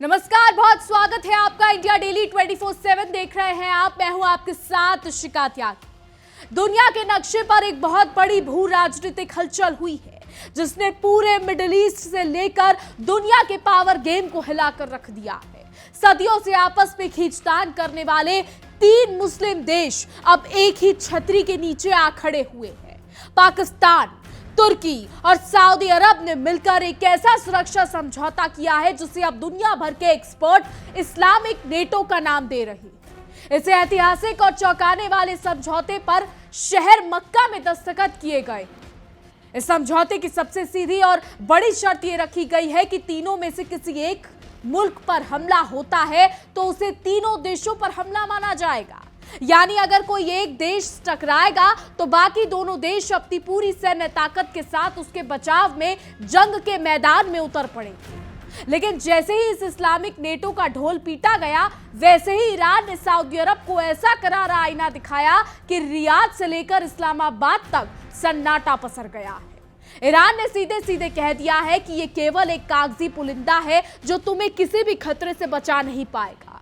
नमस्कार, बहुत स्वागत है आपका इंडिया डेली 24/7 देख रहे हैं आप। मैं हूं आपके साथ शिका त्यागी। दुनिया के नक्शे पर एक बहुत बड़ी भू राजनीतिक हलचल हुई है जिसने पूरे मिडिल ईस्ट से लेकर दुनिया के पावर गेम को हिलाकर रख दिया है। सदियों से आपस में खींचतान करने वाले 3 मुस्लिम देश अब एक ही छतरी के नीचे आ खड़े हुए हैं। पाकिस्तान, तुर्की और सऊदी अरब ने मिलकर एक ऐसा सुरक्षा समझौता किया है जिसे अब दुनिया भर के एक्सपर्ट इस्लामिक नेटो का नाम दे रहे हैं। इस ऐतिहासिक और चौंकाने वाले समझौते पर शहर मक्का में दस्तखत किए गए। इस समझौते की सबसे सीधी और बड़ी शर्त यह रखी गई है कि तीनों में से किसी एक मुल्क पर हमला होता है तो उसे तीनों देशों पर हमला माना जाएगा। यानी अगर कोई एक देश टकराएगा तो बाकी दोनों देश अपनी पूरी सैन्य ताकत के साथ उसके बचाव में जंग के मैदान में उतर पड़ेंगे। लेकिन जैसे ही इस इस्लामिक नेटो का ढोल पीटा गया, वैसे ही ईरान ने सऊदी अरब को ऐसा करारा आईना दिखाया कि रियाद से लेकर इस्लामाबाद तक सन्नाटा पसर गया है। ईरान ने सीधे सीधे कह दिया है कि यह केवल एक कागजी पुलिंदा है जो तुम्हें किसी भी खतरे से बचा नहीं पाएगा।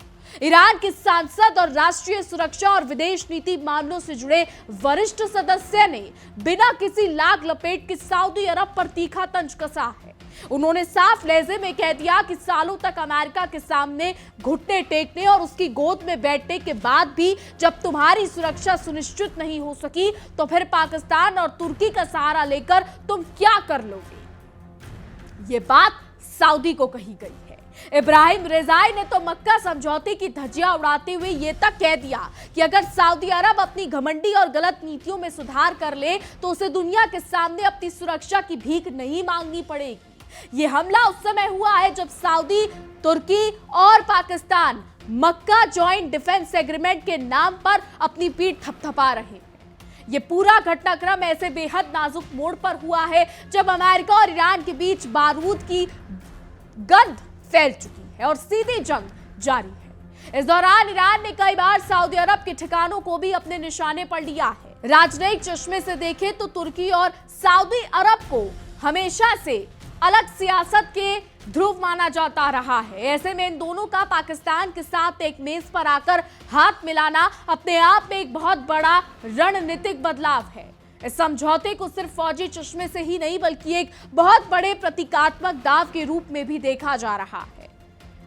ईरान के सांसद और राष्ट्रीय सुरक्षा और विदेश नीति मामलों से जुड़े वरिष्ठ सदस्य ने बिना किसी लाग लपेट के सऊदी अरब पर तीखा तंज कसा है। उन्होंने साफ लहजे में कह दिया कि सालों तक अमेरिका के सामने घुटने टेकने और उसकी गोद में बैठने के बाद भी जब तुम्हारी सुरक्षा सुनिश्चित नहीं हो सकी तो फिर पाकिस्तान और तुर्की का सहारा लेकर तुम क्या कर लोगे। ये बात सऊदी को कही गई है। इब्राहिम रेजाई ने तो मक्का समझौते की धज्जियां उड़ाते हुए यह तक कह दिया कि अगर सऊदी अरब अपनी घमंडी और गलत नीतियों में सुधार कर ले तो उसे दुनिया के सामने अपनी सुरक्षा की भीख नहीं मांगनी पड़ेगी। यह हमला उस समय हुआ है जब सऊदी, तुर्की और पाकिस्तान मक्का जॉइंट डिफेंस एग्रीमेंट के नाम पर अपनी पीठ थपथपा रहे हैं। यह पूरा घटनाक्रम ऐसे बेहद नाजुक मोड़ पर हुआ है जब अमेरिका और ईरान के बीच बारूद की गंध फैल चुकी है और सीधी जंग जारी है। इस दौरान ईरान ने कई बार सऊदी अरब के ठिकानों को भी अपने निशाने पर लिया है। राजनयिक चश्मे से देखें तो तुर्की और सऊदी अरब को हमेशा से अलग सियासत के ध्रुव माना जाता रहा है। ऐसे में इन दोनों का पाकिस्तान के साथ एक मेज पर आकर हाथ मिलाना अपने आप में एक बहुत बड़ा रणनीतिक बदलाव है। इस समझौते को सिर्फ फौजी चश्मे से ही नहीं बल्कि एक बहुत बड़े प्रतीकात्मक दाव के रूप में भी देखा जा रहा है।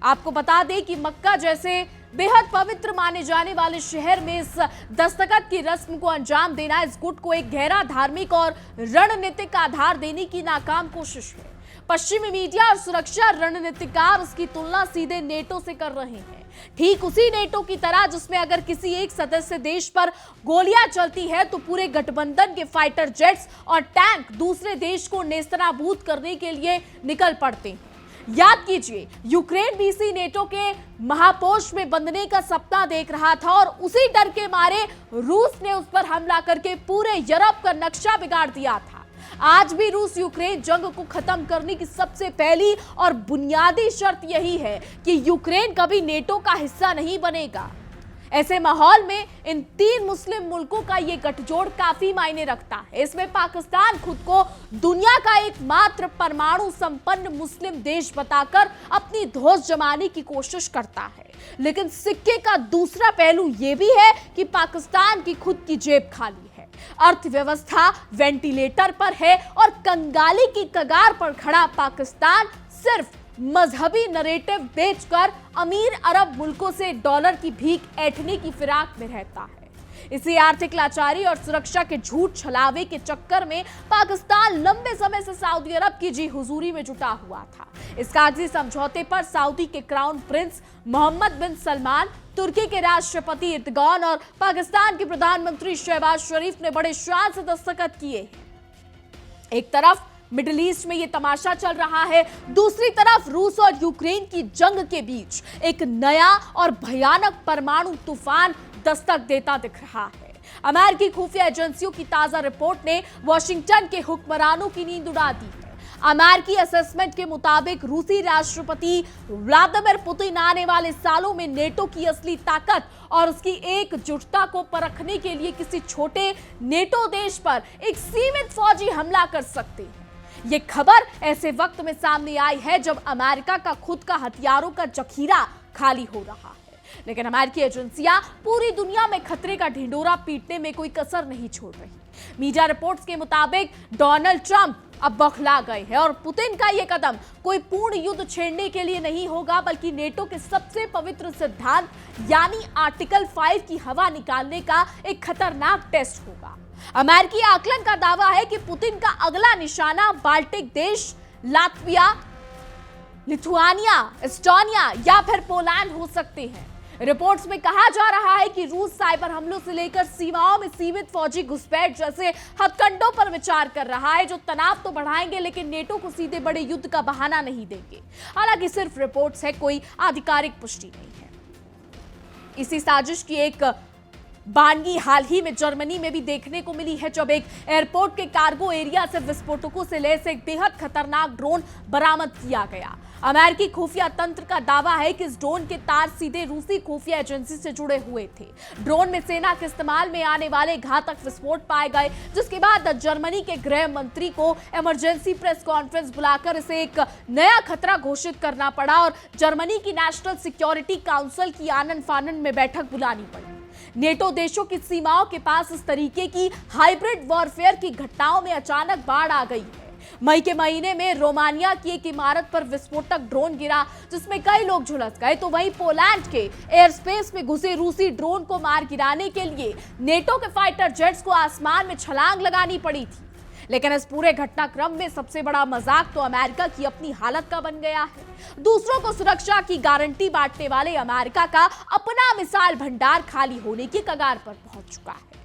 आपको बता दें कि मक्का जैसे बेहद पवित्र माने जाने वाले शहर में इस दस्तखत की रस्म को अंजाम देना इस गुट को एक गहरा धार्मिक और रणनीतिक आधार देने की नाकाम कोशिश है। पश्चिमी मीडिया और सुरक्षा रणनीतिकार उसकी तुलना सीधे नेटो से कर रहे हैं। ठीक उसी नेटो की तरह जिसमें अगर किसी एक सदस्य देश पर गोलियां चलती है तो पूरे गठबंधन के फाइटर जेट्स और टैंक दूसरे देश को नेस्तनाबूद करने के लिए निकल पड़ते हैं। याद कीजिए, यूक्रेन भी इसी नेटो के महापोश में बंधने का सपना देख रहा था और उसी डर के मारे रूस ने उस पर हमला करके पूरे यूरोप का नक्शा बिगाड़ दिया था। आज भी रूस यूक्रेन जंग को खत्म करने की सबसे पहली और बुनियादी शर्त यही है कि यूक्रेन कभी नेटो का हिस्सा नहीं बनेगा। ऐसे माहौल में इन 3 मुस्लिम मुल्कों का ये गठजोड़ काफी मायने रखता है। इसमें पाकिस्तान खुद को दुनिया का एकमात्र परमाणु संपन्न मुस्लिम देश बताकर अपनी धौंस जमाने की कोशिश करता है। लेकिन सिक्के का दूसरा पहलू ये भी है कि पाकिस्तान की खुद की जेब खाली है, अर्थव्यवस्था वेंटिलेटर पर है और कंगाली की कगार पर खड़ा पाकिस्तान सिर्फ मजहबी नरेटिव बेचकर अमीर अरब मुल्कों से डॉलर की भीख ऐंठने की फिराक में रहता है। इसी आर्थिक लाचारी और सुरक्षा के झूठ छलावे के चक्कर में पाकिस्तान लंबे समय से सऊदी अरब की जी हुजूरी में जुटा हुआ था। इस कागजी समझौते पर सऊदी के क्राउन प्रिंस मोहम्मद बिन सलमान, तुर्की के राष्ट्रपति एर्दोगान और पाकिस्तान के प्रधानमंत्री शहबाज शरीफ ने बड़े शान से दस्तखत किए। एक तरफ मिडिल ईस्ट में यह तमाशा चल रहा है, दूसरी तरफ रूस और यूक्रेन की जंग के बीच एक नया और भयानक परमाणु तूफान दस्तक देता दिख रहा है। अमेरिकी खुफिया एजेंसियों की ताजा रिपोर्ट ने वॉशिंगटन के हुक्मरानों की नींद उड़ा दी है। अमेरिकी असेसमेंट के मुताबिक रूसी राष्ट्रपति व्लादिमीर पुतिन आने वाले सालों में नेटो की असली ताकत और उसकी एकजुटता को परखने के लिए किसी छोटे नेटो देश पर एक सीमित फौजी हमला कर सकते हैं। ये खबर ऐसे वक्त में सामने आई है जब अमेरिका का खुद का हथियारों का जखीरा खाली हो रहा है, लेकिन अमेरिकी एजेंसियां पूरी दुनिया में खतरे का ढिंडोरा पीटने में कोई कसर नहीं छोड़ रही। मीडिया रिपोर्ट्स के मुताबिक डोनाल्ड ट्रंप अब बौखला गए हैं और पुतिन का यह कदम कोई पूर्ण युद्ध छेड़ने के लिए नहीं होगा, बल्कि नेटो के सबसे पवित्र सिद्धांत यानी आर्टिकल 5 की हवा निकालने का एक खतरनाक टेस्ट होगा। अमेरिकी आकलन का दावा है कि पुतिन का अगला निशाना बाल्टिक देश, लात्विया, लिथुआनिया, एस्टोनिया या फिर पोलैंड हो सकते हैं। रिपोर्ट्स में कहा जा रहा है कि रूस साइबर हमलों से लेकर सीमाओं में सीमित फौजी घुसपैठ जैसे हथकंडों पर विचार कर रहा है, जो तनाव तो बढ़ाएंगे लेकिन नेटो को सीधे बड़े युद्ध का बहाना नहीं देंगे। हालांकि सिर्फ रिपोर्ट्स है, कोई आधिकारिक पुष्टि नहीं है। इसी साजिश की एक बानगी हाल ही में जर्मनी में भी देखने को मिली है, जब एक एयरपोर्ट के कार्गो एरिया से विस्फोटकों से लैस एक बेहद खतरनाक ड्रोन बरामद किया गया। अमेरिकी खुफिया तंत्र का दावा है कि इस ड्रोन के तार सीधे रूसी खुफिया एजेंसी से जुड़े हुए थे। ड्रोन में सेना के इस्तेमाल में आने वाले घातक विस्फोट पाए गए, जिसके बाद जर्मनी के गृह मंत्री को इमरजेंसी प्रेस कॉन्फ्रेंस बुलाकर इसे एक नया खतरा घोषित करना पड़ा और जर्मनी की नेशनल सिक्योरिटी काउंसिल की आनन फानन में बैठक बुलानी पड़ी। नेटो देशों की सीमाओं के पास इस तरीके की हाइब्रिड वॉरफेयर की घटनाओं में अचानक बाढ़ आ गई है। मई के महीने में रोमानिया की एक इमारत पर विस्फोटक ड्रोन गिरा, जिसमें कई लोग झुलस गए, तो वहीं पोलैंड के एयर स्पेस में घुसे रूसी ड्रोन को मार गिराने के लिए नेटो के फाइटर जेट्स को आसमान में छलांग लगानी पड़ी थी। लेकिन इस पूरे घटनाक्रम में सबसे बड़ा मजाक तो अमेरिका की अपनी हालत का बन गया है। दूसरों को सुरक्षा की गारंटी बांटने वाले अमेरिका का अपना मिसाइल भंडार खाली होने की कगार पर पहुंच चुका है।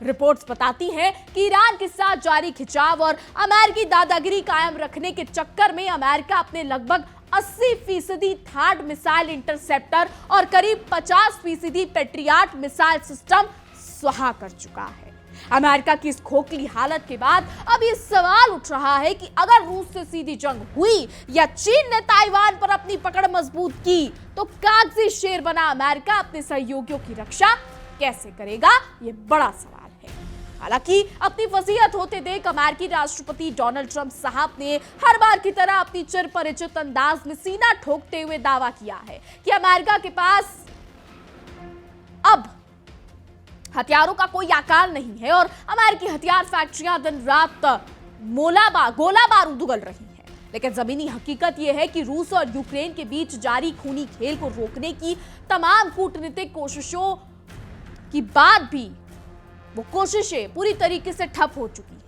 रिपोर्ट्स बताती हैं कि ईरान के साथ जारी खिंचाव और अमेरिकी दादागिरी कायम रखने के चक्कर में अमेरिका अपने लगभग 80% थार्ड मिसाइल इंटरसेप्टर और करीब 50% पेट्रियाट मिसाइल सिस्टम स्वाहा कर चुका है। अमेरिका की इस खोखली हालत के बाद अब ये सवाल उठ रहा है कि अगर रूस से सीधी जंग हुई या चीन ने ताइवान पर अपनी पकड़ मजबूत की, तो कागजी शेर बना अमेरिका अपने सहयोगियों की रक्षा कैसे करेगा, ये बड़ा सवाल है। हालांकि अपनी वसीयत होते देख अमेरिकी राष्ट्रपति डोनाल्ड ट्रंप साहब ने हर बार की तरह अपनी चिरपरिचित अंदाज में सीना ठोकते हुए दावा किया है कि अमेरिका के पास अब हथियारों का कोई आकाल नहीं है और अमेरिकी हथियार फैक्ट्रियां दिन रात गोला बारूद उगल रही हैं। लेकिन जमीनी हकीकत यह है कि रूस और यूक्रेन के बीच जारी खूनी खेल को रोकने की तमाम कूटनीतिक कोशिशों की बाद भी वो कोशिशें पूरी तरीके से ठप हो चुकी है।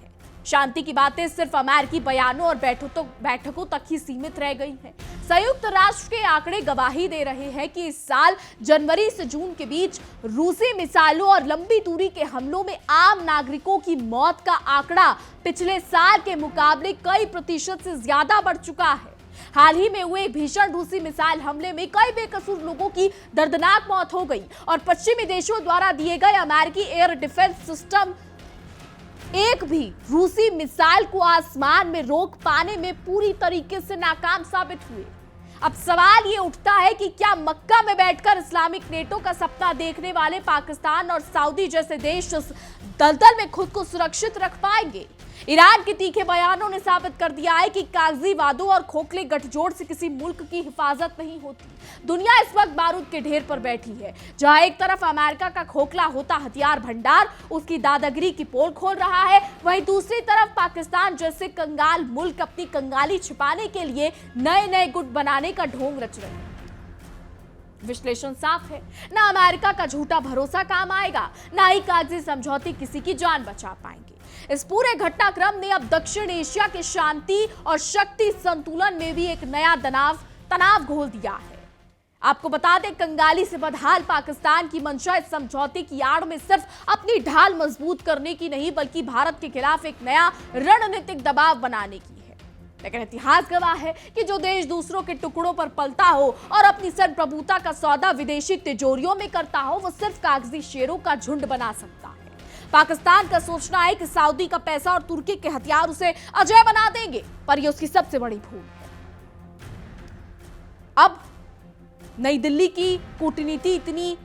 शांति की बातें सिर्फ अमेरिकी बयानों और बैठकों तक ही सीमित रह गई हैं। संयुक्त राष्ट्र के आंकड़े गवाही दे रहे हैं कि इस साल जनवरी से जून के बीच रूसी मिसाइलों और लंबी दूरी के हमलों में आम नागरिकों की मौत का आंकड़ा पिछले साल के मुकाबले कई प्रतिशत से ज्यादा बढ़ चुका है। हाल ही में हुए भीषण रूसी मिसाइल हमले में कई बेकसूर लोगों की दर्दनाक मौत हो गई और पश्चिमी देशों द्वारा दिए गए अमेरिकी एयर डिफेंस सिस्टम एक भी रूसी मिसाइल को आसमान में रोक पाने में पूरी तरीके से नाकाम साबित हुए। अब सवाल ये उठता है कि क्या मक्का में बैठकर इस्लामिक नेटो का सपना देखने वाले पाकिस्तान और सऊदी जैसे देश इस दलदल में खुद को सुरक्षित रख पाएंगे? ईरान के तीखे बयानों ने साबित कर दिया है कि कागजी वादों और खोखले गठजोड़ से किसी मुल्क की हिफाजत नहीं होती। दुनिया इस वक्त बारूद के ढेर पर बैठी है, जहां एक तरफ अमेरिका का खोखला होता हथियार भंडार उसकी दादागिरी की पोल खोल रहा है, वहीं दूसरी तरफ पाकिस्तान जैसे कंगाल मुल्क अपनी कंगाली छिपाने के लिए नए नए गुट बनाने का ढोंग रच रहे हैं। विश्लेषण साफ है, ना अमेरिका का झूठा भरोसा काम आएगा, ना ही कागजी समझौते किसी की जान बचा पाएंगे। इस पूरे घटनाक्रम ने अब दक्षिण एशिया के शांति और शक्ति संतुलन में भी एक नया तनाव घोल दिया है। आपको बता दें, कंगाली से बदहाल पाकिस्तान की मंशा इस समझौते की आड़ में सिर्फ अपनी ढाल मजबूत करने की नहीं, बल्कि भारत के खिलाफ एक नया रणनीतिक दबाव बनाने की है। लेकिन इतिहास गवाह है कि जो देश दूसरों के टुकड़ों पर पलता हो और अपनी संप्रभुता का सौदा विदेशी तिजोरियों में करता हो, वो सिर्फ कागजी शेरों का झुंड बना सकता है। पाकिस्तान का सोचना है कि सऊदी का पैसा और तुर्की के हथियार उसे अजय बना देंगे, पर यह उसकी सबसे बड़ी भूल है। अब नई दिल्ली की कूटनीति इतनी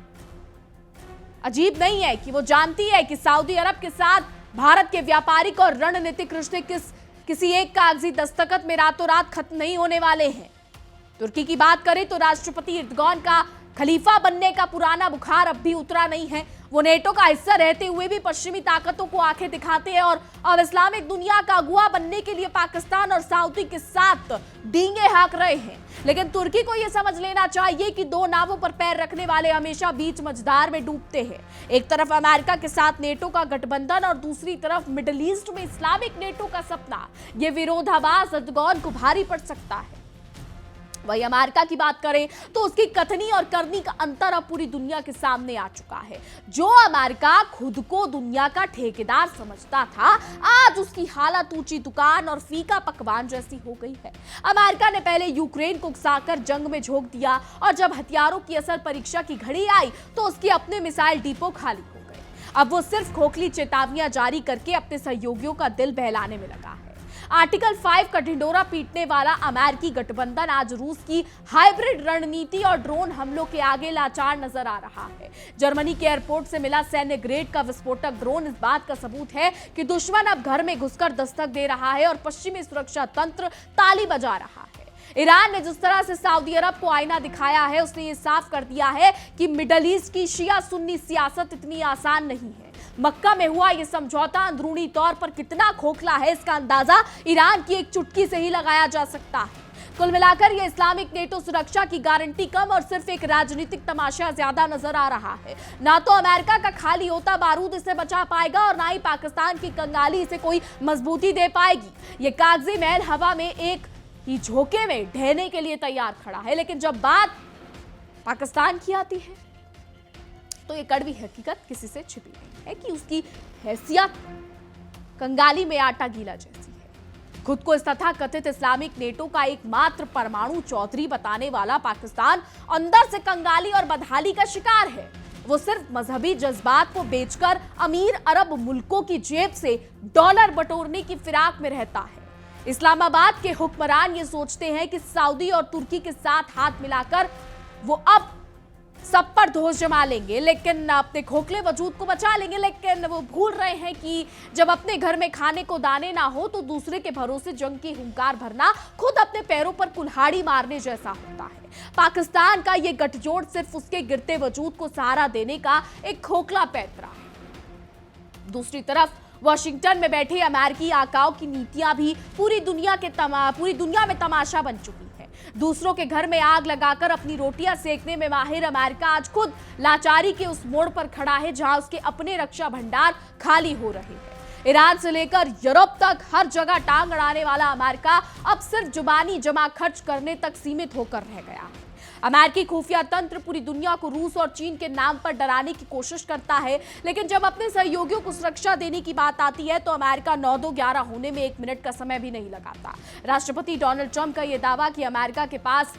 अजीब नहीं है कि वो जानती है कि सऊदी अरब के साथ भारत के व्यापारिक और रणनीतिक रिश्ते किस किसी एक कागजी दस्तखत में रातों रात खत्म नहीं होने वाले हैं। तुर्की की बात करें तो राष्ट्रपति एर्दोगान का खलीफा बनने का पुराना बुखार अब भी उतरा नहीं है। वो नेटो का हिस्सा रहते हुए भी पश्चिमी ताकतों को आंखें दिखाते हैं और अब इस्लामिक दुनिया का अगुवा बनने के लिए पाकिस्तान और सऊदी के साथ डींगे हाँक रहे हैं। लेकिन तुर्की को यह समझ लेना चाहिए कि दो नावों पर पैर रखने वाले हमेशा बीच मझधार में डूबते हैं। एक तरफ अमेरिका के साथ नेटो का गठबंधन और दूसरी तरफ मिडिल ईस्ट में इस्लामिक नेटो का सपना। यह विरोधाभास एर्दोगान को भारी पड़ सकता है। वही अमेरिका की बात करें तो उसकी कथनी और करनी का अंतर अब पूरी दुनिया के सामने आ चुका है। जो अमेरिका खुद को दुनिया का ठेकेदार समझता था, आज उसकी हालत ऊंची दुकान और फीका पकवान जैसी हो गई है। अमेरिका ने पहले यूक्रेन को उकसाकर जंग में झोंक दिया और जब हथियारों की असल परीक्षा की घड़ी आई तो उसके अपने मिसाइल डिपो खाली हो गए। अब वो सिर्फ खोखली चेतावनियां जारी करके अपने सहयोगियों का दिल बहलाने में लगा है। आर्टिकल 5 का ढिंडोरा पीटने वाला अमेरिकी गठबंधन आज रूस की हाइब्रिड रणनीति और ड्रोन हमलों के आगे लाचार नजर आ रहा है। जर्मनी के एयरपोर्ट से मिला सैन्य ग्रेड का विस्फोटक ड्रोन इस बात का सबूत है कि दुश्मन अब घर में घुसकर दस्तक दे रहा है और पश्चिमी सुरक्षा तंत्र ताली बजा रहा है। ईरान ने जिस तरह से सऊदी अरब को आईना दिखाया है, उसने ये साफ कर दिया है कि मिडल ईस्ट की शिया सुन्नी सियासत इतनी आसान नहीं है। मक्का में हुआ यह समझौता अंदरूनी तौर पर कितना खोखला है, इसका अंदाजा ईरान की एक चुटकी से ही लगाया जा सकता है। कुल मिलाकर यह इस्लामिक नेटो सुरक्षा की गारंटी कम और सिर्फ एक राजनीतिक तमाशा ज्यादा नजर आ रहा है। ना तो अमेरिका का खाली होता बारूद इसे बचा पाएगा और ना ही पाकिस्तान की कंगाली इसे कोई मजबूती दे पाएगी। ये कागजी महल हवा में एक ही झोंके में ढहने के लिए तैयार खड़ा है। लेकिन जब बात पाकिस्तान की आती है तो ये कड़वी हकीकत किसी से छिपी नहीं है कि उसकी हैसियत कंगाली में आटा गीला जैसी है। खुद को इस तथाकथित इस्लामिक नेटो का एकमात्र परमाणु चौधरी बताने वाला पाकिस्तान अंदर से कंगाली और बदहाली का शिकार है। वो सिर्फ मजहबी जज्बात को बेचकर अमीर अरब मुल्कों की जेब से डॉलर बटोरने की फिराक में रहता है। इस्लामाबाद के हुक्मरान ये सोचते हैं कि सऊदी और तुर्की के साथ हाथ मिलाकर वो अब सब पर दोष जमा लेंगे, लेकिन अपने खोखले वजूद को बचा लेंगे। लेकिन वो भूल रहे हैं कि जब अपने घर में खाने को दाने ना हो तो दूसरे के भरोसे जंग की हुंकार भरना खुद अपने पैरों पर कुल्हाड़ी मारने जैसा होता है। पाकिस्तान का ये गठजोड़ सिर्फ उसके गिरते वजूद को सहारा देने का एक खोखला पैंतरा है। दूसरी तरफ वॉशिंगटन में बैठे अमेरिकी आकाओं की नीतियां भी पूरी दुनिया में तमाशा बन चुकी है। दूसरों के घर में आग लगाकर अपनी रोटियां सेकने में माहिर अमेरिका आज खुद लाचारी के उस मोड़ पर खड़ा है जहां उसके अपने रक्षा भंडार खाली हो रहे हैं। ईरान से लेकर यूरोप तक हर जगह टांग अड़ाने वाला अमेरिका अब सिर्फ जुबानी जमा खर्च करने तक सीमित होकर रह गया है। अमेरिकी खुफिया तंत्र पूरी दुनिया को रूस और चीन के नाम पर डराने की कोशिश करता है, लेकिन जब अपने सहयोगियों को सुरक्षा देने की बात आती है तो अमेरिका 9-2-11 होने में 1 मिनट का समय भी नहीं लगाता। राष्ट्रपति डोनाल्ड ट्रंप का यह दावा कि अमेरिका के पास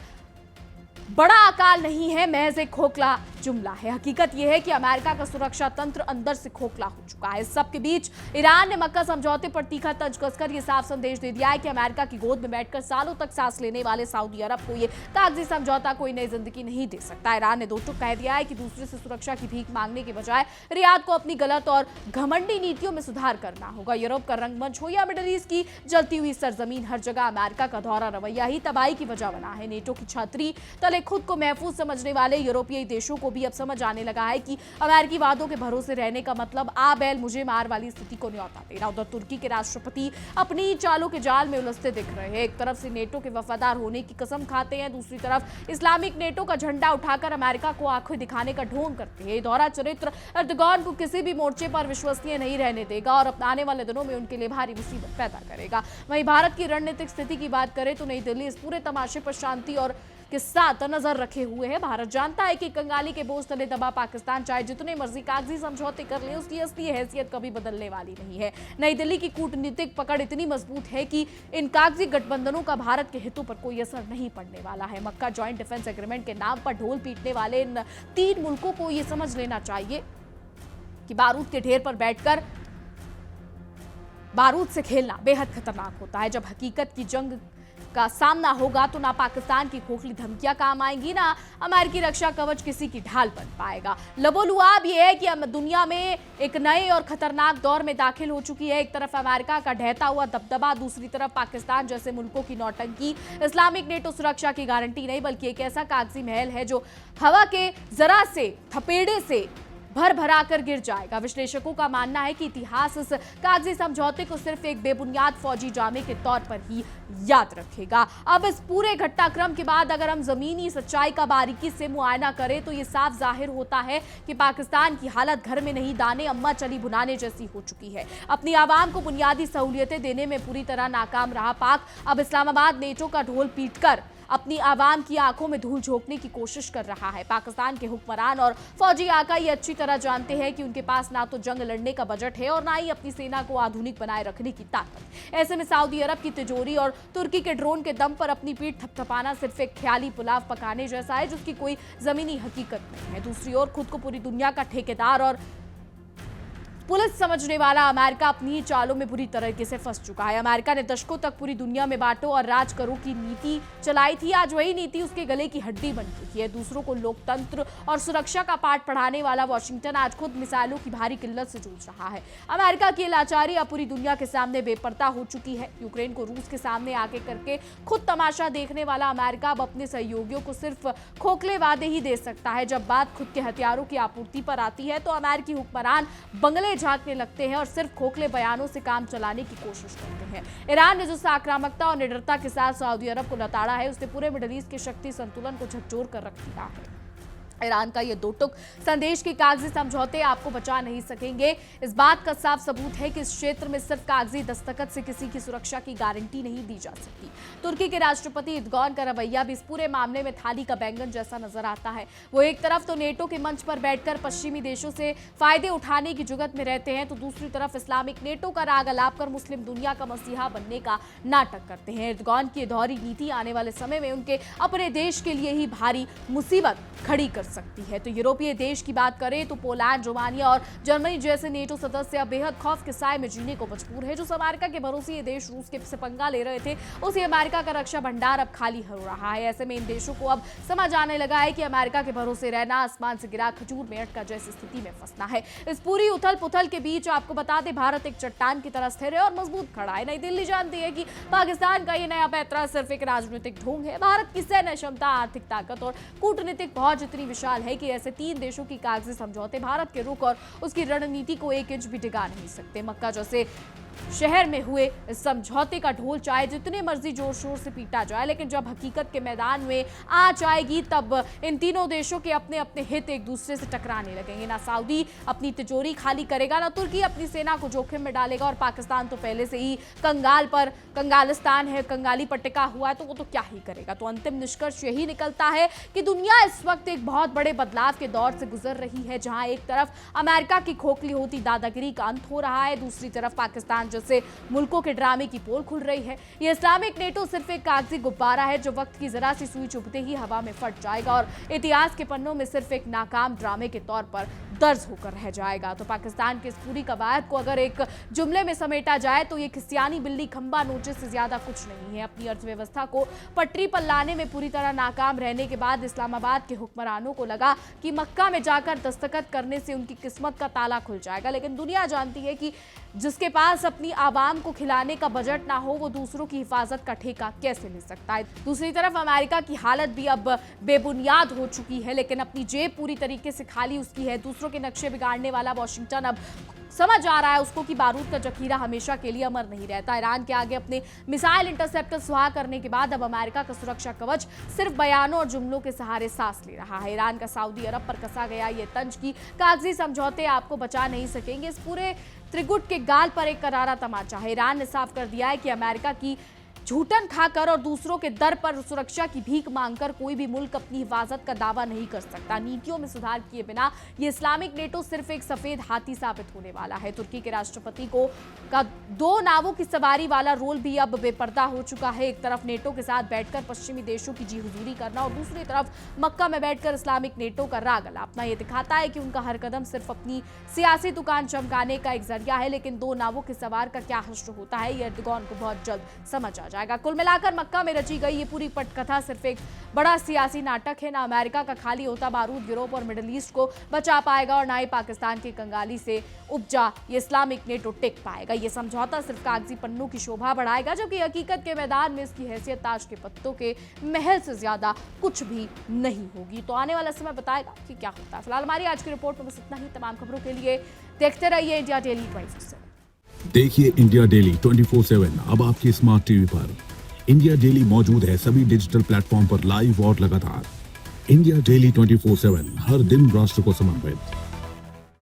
बड़ा अकाल नहीं है, महज एक खोखला जुमला है। हकीकत यह है कि अमेरिका का सुरक्षा तंत्र अंदर से खोखला हो चुका है। इस सब के बीच ईरान ने मक्का समझौते पर तीखा तंज कसकर यह साफ संदेश दे दिया है कि अमेरिका की गोद में बैठकर सालों तक सांस लेने वाले सऊदी अरब को यह कागजी समझौता कोई नई जिंदगी नहीं दे सकता। ईरान ने दो टूक कह दिया है कि दूसरे से सुरक्षा की भीख मांगने के बजाय रियाद को अपनी गलत और घमंडी नीतियों में सुधार करना होगा। यूरोप का रंगमंच हो या मिडिल ईस्ट की जलती हुई सरजमीन, हर जगह अमेरिका का दोहरा रवैया ही तबाही की वजह बना है। नेटो की छतरी तले खुद को महफूज समझने वाले यूरोपीय देशों को भी अब समझ आने लगा है कि अमेरिकी वादों के भरोसे रहने का मतलब आ बैल मुझे मार वाली स्थिति को न्योता देना। उधर तुर्की के राष्ट्रपति अपनी चालों के जाल में उलझते दिख रहे हैं। एक तरफ से नेटो के वफादार होने की कसम खाते हैं, दूसरी तरफ इस्लामिक नेटो का झंडा उठाकर अमेरिका को आंखें दिखाने का ढोंग करते हैं। दोहरा चरित्र एर्दोगान को किसी भी मोर्चे पर विश्वसनीय नहीं रहने देगा और आने वाले दिनों में उनके लिए भारी मुसीबत पैदा करेगा। वहीं भारत की रणनीतिक स्थिति की बात करें तो नई दिल्ली इस पूरे तमाशे पर शांति और के साथ नजर रखे हुए है। भारत जानता है कि कंगाली के बोझ तले दबा पाकिस्तान चाहे जितने मर्जी कागजी समझौते कर ले, उसकी असली हैसियत कभी बदलने वाली नहीं है। नई दिल्ली की कूटनीतिक पकड़ इतनी मजबूत है कि इन कागजी गठबंधनों का भारत के हितों पर कोई असर नहीं पड़ने वाला है। मक्का जॉइंट डिफेंस एग्रीमेंट के नाम पर ढोल पीटने वाले इन 3 मुल्कों को यह समझ लेना चाहिए कि बारूद के ढेर पर बैठकर बारूद से खेलना बेहद खतरनाक होता है। जब हकीकत की जंग का सामना होगा तो ना पाकिस्तान की खोखली धमकियां काम आएंगी, ना अमेरिकी रक्षा कवच किसी की ढाल बन पाएगा। लबोलुआब ये है कि दुनिया में एक नए और खतरनाक दौर में दाखिल हो चुकी है। एक तरफ अमेरिका का ढहता हुआ दबदबा, दूसरी तरफ पाकिस्तान जैसे मुल्कों की नौटंकी। इस्लामिक नेटो सुरक्षा की गारंटी नहीं बल्कि एक ऐसा कागजी महल है जो हवा के जरा से थपेड़े से भर भरा कर गिर जाएगा। विश्लेषकों का मानना है कि इतिहास इस कागजी समझौते को सिर्फ एक बेबुनियाद फौजी ड्रामे के तौर पर ही याद रखेगा। अब इस पूरे घटनाक्रम के बाद अगर हम जमीनी सच्चाई का बारीकी से मुआयना करें तो ये साफ जाहिर होता है कि पाकिस्तान की हालत घर में नहीं दाने अम्मा चली भुनाने जैसी हो चुकी है। अपनी आवाम को बुनियादी सहूलियतें देने में पूरी तरह नाकाम रहा पाक अब इस्लामाबाद नेटो का ढोल पीटकर अपनी आवाम की आंखों में धूल झोंकने की कोशिश कर रहा है। पाकिस्तान के हुक्मरान और फौजी आका ये अच्छी तरह जानते हैं कि उनके पास ना तो जंग लड़ने का बजट है और ना ही अपनी सेना को आधुनिक बनाए रखने की ताकत। ऐसे में सऊदी अरब की तिजोरी और तुर्की के ड्रोन के दम पर अपनी पीठ थपथपाना सिर्फ एक ख्याली पुलाव पकाने जैसा है जिसकी कोई जमीनी हकीकत नहीं है। दूसरी ओर खुद को पूरी दुनिया का ठेकेदार और पुलिस समझने वाला अमेरिका अपनी ही चालों में बुरी तरीके से फंस चुका है। अमेरिका ने दशकों तक पूरी दुनिया में बांटो और राज करो की नीति चलाई थी। आज वही नीति उसके गले की हड्डी बन चुकी है। दूसरों को लोकतंत्र और सुरक्षा का पाठ पढ़ाने वाला वॉशिंगटन आज खुद मिसाइलों की भारी किल्लत से जूझ रहा है। अमेरिका की लाचारी अब पूरी दुनिया के सामने बेपर्दा हो चुकी है। यूक्रेन को रूस के सामने आगे करके खुद तमाशा देखने वाला अमेरिका अब अपने सहयोगियों को सिर्फ खोखले वादे ही दे सकता है। जब बात खुद के हथियारों की आपूर्ति पर आती है तो अमेरिकी हुक्मरान बंगले झांकने लगते हैं और सिर्फ खोखले बयानों से काम चलाने की कोशिश करते हैं। ईरान ने जिस आक्रामकता और निडरता के साथ सऊदी अरब को लताड़ा है उसने पूरे मिडिल ईस्ट के शक्ति संतुलन को झकझोर कर रख दिया है। ईरान का ये दो टुक संदेश के कागजी समझौते आपको बचा नहीं सकेंगे। इस बात का साफ सबूत है कि इस क्षेत्र में सिर्फ कागजी दस्तखत से किसी की सुरक्षा की गारंटी नहीं दी जा सकती। तुर्की के राष्ट्रपति एर्दोगान का रवैया भी इस पूरे मामले में थाली का बैंगन जैसा नजर आता है। वो एक तरफ तो नेटो के मंच पर बैठकर पश्चिमी देशों से फायदे उठाने की जुगत में रहते हैं तो दूसरी तरफ इस्लामिक नेटो का राग अलाप कर मुस्लिम दुनिया का मसीहा बनने का नाटक करते हैं। एर्दोगान की दोहरी नीति आने वाले समय में उनके अपने देश के लिए ही भारी मुसीबत खड़ी कर सकती है। तो यूरोपीय देश की बात करें तो पोलैंड, रोमानिया और जर्मनी जैसे नेटो सदस्य अब बेहद खौफ के साए में जीने को मजबूर है। जो अमेरिका के भरोसे ये देश रूस के से पंगा ले रहे थे उसी अमेरिका का रक्षा भंडार अब खाली हो रहा है। ऐसे में इन देशों को अब समझ आने लगा है कि अमेरिका के भरोसे रहना आसमान से गिरा खजूर में अटका जैसी स्थिति में फंसना है। इस पूरी उथल पुथल के बीच आपको बता दें भारत एक चट्टान की तरह स्थिर है और मजबूत खड़ा है। नई दिल्ली जानती है कि पाकिस्तान का ये नया पैतरा सिर्फ एक राजनीतिक ढोंग है। भारत की सैन्य क्षमता, आर्थिक ताकत और कूटनीतिक पहुंच इतनी विशाल है कि ऐसे 3 देशों की कागजी समझौते भारत के रुख और उसकी रणनीति को एक इंच भी डिगा नहीं सकते। मक्का जैसे शहर में हुए इस समझौते का ढोल चाहे जितने मर्जी जोर शोर से पीटा जाए लेकिन जब हकीकत के मैदान में आंच आएगी तब इन तीनों देशों के अपने अपने हित एक दूसरे से टकराने लगेंगे। ना सऊदी अपनी तिजोरी खाली करेगा, ना तुर्की अपनी सेना को जोखिम में डालेगा और पाकिस्तान तो पहले से ही कंगालिस्तान है, कंगाली पर टिका हुआ है तो वो तो क्या ही करेगा। तो अंतिम निष्कर्ष यही निकलता है कि दुनिया इस वक्त एक बहुत बड़े बदलाव के दौर से गुजर रही है जहां एक तरफ अमेरिका की खोखली होती दादागिरी का अंत हो रहा है, दूसरी तरफ पाकिस्तान जैसे मुल्कों के ड्रामे की पोल खुल रही है। ये इस्लामिक नेटो सिर्फ एक कागजी गुब्बारा है जो वक्त की जरा सी सुई चुभते ही हवा में फट जाएगा और इतिहास के पन्नों में सिर्फ एक नाकाम ड्रामे के तौर पर दर्ज होकर रह जाएगा। तो पाकिस्तान की इस पूरी कवायद को अगर एक जुमले में समेटा जाए तो ये खिसियानी बिल्ली खंबा नोचे से ज्यादा कुछ नहीं है। अपनी अर्थव्यवस्था को पटरी पर लाने में पूरी तरह नाकाम रहने के बाद इस्लामाबाद के हुक्मरानों को लगा कि मक्का में जाकर दस्तखत करने से उनकी किस्मत का ताला खुल जाएगा, लेकिन दुनिया जानती है कि जिसके पास अपनी आवाम को खिलाने का बजट ना हो वो दूसरों की हिफाजत का ठेका कैसे ले सकता है। दूसरी तरफ अमेरिका की हालत भी अब बेबुनियाद हो चुकी है लेकिन अपनी जेब पूरी तरीके से खाली उसकी है। दूसरों के नक्शे बिगाड़ने वाला वॉशिंगटन अब समझ आ रहा है उसको कि बारूद का जखीरा हमेशा के लिए अमर नहीं रहता। ईरान के आगे अपने मिसाइल इंटरसेप्टर सुहा करने के बाद अब अमेरिका का सुरक्षा कवच सिर्फ बयानों और जुमलों के सहारे सांस ले रहा है। ईरान का सऊदी अरब पर कसा गया ये तंज की कागजी समझौते आपको बचा नहीं सकेंगे। इस पूरे त्रिगुट के गाल पर एक करारा तमाचा है। ईरान ने साफ कर दिया है कि अमेरिका की झूठन खाकर और दूसरों के दर पर सुरक्षा की भीख मांगकर कोई भी मुल्क अपनी हिफाजत का दावा नहीं कर सकता। नीतियों में सुधार किए बिना ये इस्लामिक नेटो सिर्फ एक सफेद हाथी साबित होने वाला है। तुर्की के राष्ट्रपति का 2 नावों की सवारी वाला रोल भी अब बेपर्दा हो चुका है। एक तरफ नेटो के साथ बैठकर पश्चिमी देशों की जी हुजूरी करना और दूसरी तरफ मक्का में बैठकर इस्लामिक नेटो का राग अलापना। ये दिखाता है कि उनका हर कदम सिर्फ अपनी सियासी दुकान चमकाने का एक जरिया है, लेकिन 2 नावों के सवार का क्या हश्र होता है ये एर्दोगान को बहुत जल्द समझ आ जाएगा। कुल मिलाकर मक्का में रची गई ये पूरी पटकथा सिर्फ एक बड़ा सियासी नाटक है। ना अमेरिका का खाली होता बारूद यूरोप और मिडिल ईस्ट को बचा पाएगा और ना ही पाकिस्तान की कंगाली से उपजा ये इस्लामिक नेटो टिक पाएगा। ये समझौता सिर्फ कागजी पन्नों की शोभा बढ़ाएगा, जबकि हकीकत के मैदान में इसकी हैसियत ताश के पत्तों के महल से ज्यादा कुछ भी नहीं होगी। तो आने वाला समय बताएगा कि क्या होता है। फिलहाल हमारी आज की रिपोर्ट में बस इतना ही। तमाम खबरों के लिए देखते रहिए इंडिया डेली 24/7। देखिए इंडिया डेली 24/7 अब आपके स्मार्ट टीवी पर। इंडिया डेली मौजूद है सभी डिजिटल प्लेटफॉर्म पर लाइव और लगातार। इंडिया डेली 24/7 हर दिन राष्ट्र को समर्पित।